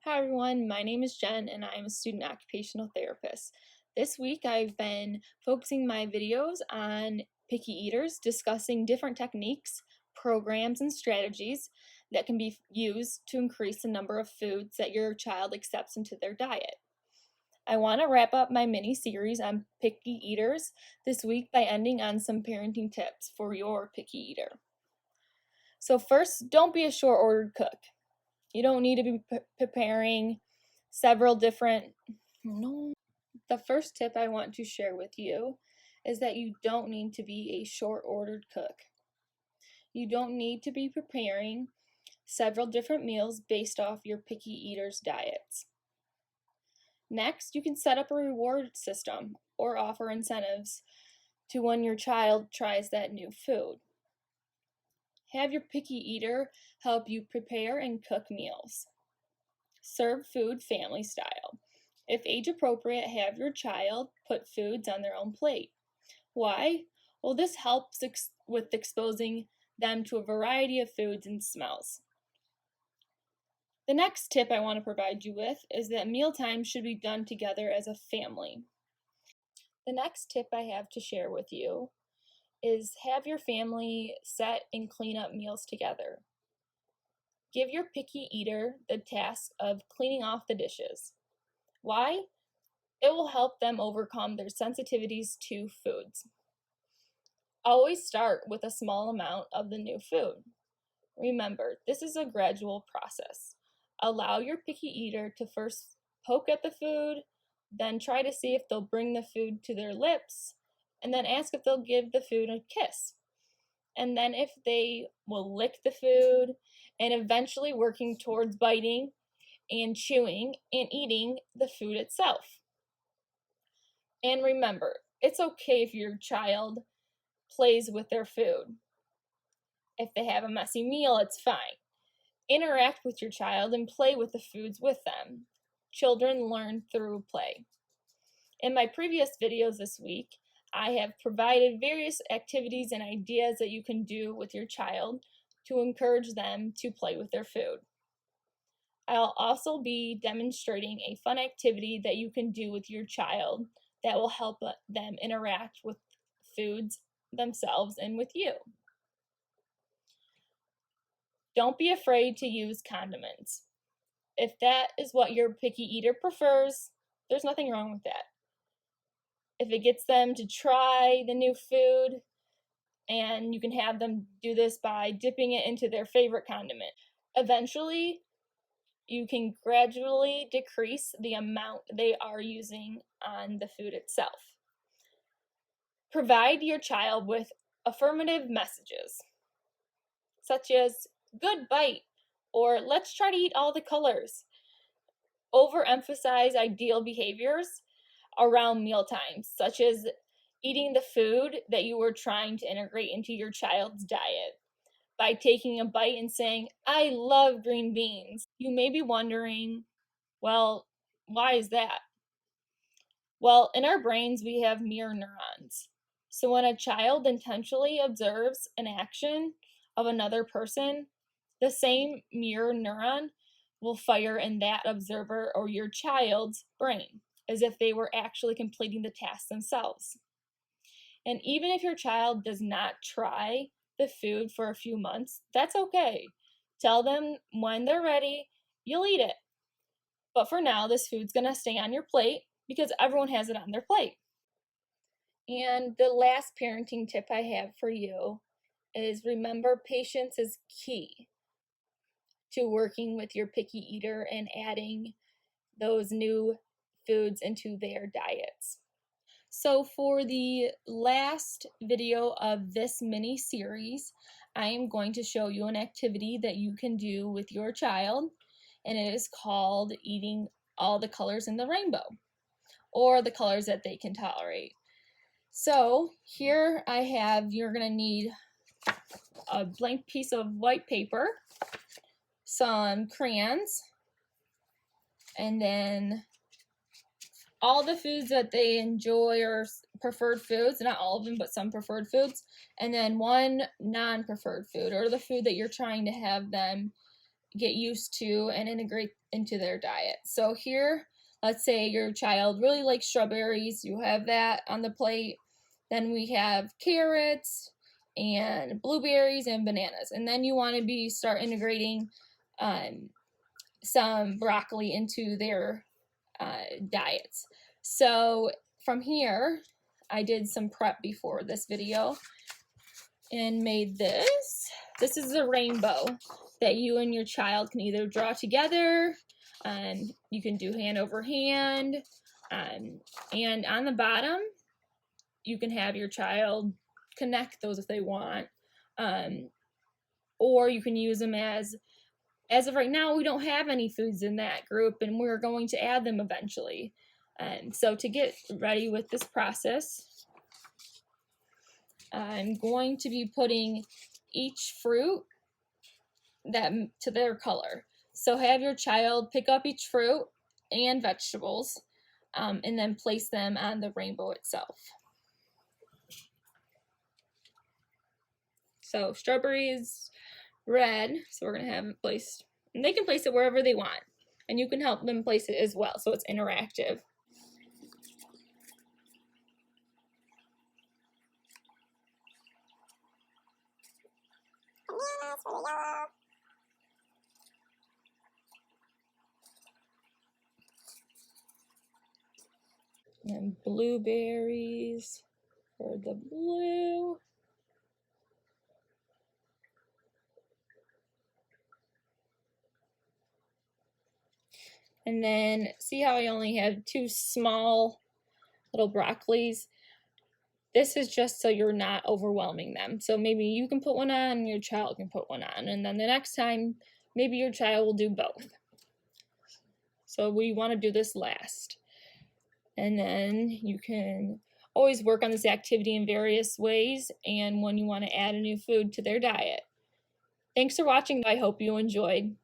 Hi everyone, my name is Jen and I am a student occupational therapist. This week I've been focusing my videos on picky eaters, discussing different techniques, programs, and strategies that can be used to increase the number of foods that your child accepts into their diet. I want to wrap up my mini series on picky eaters this week by ending on some parenting tips for your picky eater. So first, don't be a short-ordered cook. You don't need to be preparing several different. No. The first tip I want to share with you is that you don't need to be a short ordered cook. You don't need to be preparing several different meals based off your picky eaters' diets. Next, you can set up a reward system or offer incentives to when your child tries that new food. Have your picky eater help you prepare and cook meals. Serve food family style. If age appropriate, have your child put foods on their own plate. Why? Well, this helps with exposing them to a variety of foods and smells. The next tip I want to provide you with is that mealtime should be done together as a family. The next tip I have to share with you is have your family set and clean up meals together. Give your picky eater the task of cleaning off the dishes. Why? It will help them overcome their sensitivities to foods. Always start with a small amount of the new food. Remember, this is a gradual process. Allow your picky eater to first poke at the food, then try to see if they'll bring the food to their lips, and then ask if they'll give the food a kiss. And then if they will lick the food, and eventually working towards biting and chewing and eating the food itself. And remember, it's okay if your child plays with their food. If they have a messy meal, it's fine. Interact with your child and play with the foods with them. Children learn through play. In my previous videos this week, I have provided various activities and ideas that you can do with your child to encourage them to play with their food. I'll also be demonstrating a fun activity that you can do with your child that will help them interact with foods themselves and with you. Don't be afraid to use condiments. If that is what your picky eater prefers, there's nothing wrong with that. If it gets them to try the new food, and you can have them do this by dipping it into their favorite condiment. Eventually, you can gradually decrease the amount they are using on the food itself. Provide your child with affirmative messages, such as good bite, or let's try to eat all the colors. Overemphasize ideal behaviors around meal times, such as eating the food that you were trying to integrate into your child's diet by taking a bite and saying, I love green beans. You may be wondering, well, why is that? Well, in our brains, we have mirror neurons. So when a child intentionally observes an action of another person, the same mirror neuron will fire in that observer or your child's brain, as if they were actually completing the task themselves. And even if your child does not try the food for a few months, that's okay. Tell them when they're ready, you'll eat it. But for now, this food's gonna stay on your plate because everyone has it on their plate. And the last parenting tip I have for you is remember patience is key to working with your picky eater and adding those new foods into their diets. So for the last video of this mini series, I am going to show you an activity that you can do with your child, and it is called eating all the colors in the rainbow, or the colors that they can tolerate. So here I have, you're gonna need a blank piece of white paper, some crayons, and then all the foods that they enjoy or preferred foods, not all of them, but some preferred foods, and then one non-preferred food, or the food that you're trying to have them get used to and integrate into their diet. So here, let's say your child really likes strawberries, you have that on the plate. Then we have carrots and blueberries and bananas. And then you want to start integrating some broccoli into their diets. So from here, I did some prep before this video and made this. This is a rainbow that you and your child can either draw together, you can do hand over hand, and on the bottom, you can have your child connect those if they want, or you can use them as of right now, we don't have any foods in that group, and we're going to add them eventually. So to get ready with this process, I'm going to be putting each fruit to their color. So have your child pick up each fruit and vegetables, and then place them on the rainbow itself. So strawberry is red, so we're going to have it placed, and they can place it wherever they want, and you can help them place it as well, so it's interactive. Bananas for the yellow. And blueberries for the blue. And then see how I only have 2 small little broccolis? This is just so you're not overwhelming them. So maybe you can put one on and your child can put one on. And then the next time, maybe your child will do both. So we want to do this last. And then you can always work on this activity in various ways and when you want to add a new food to their diet. Thanks for watching. I hope you enjoyed.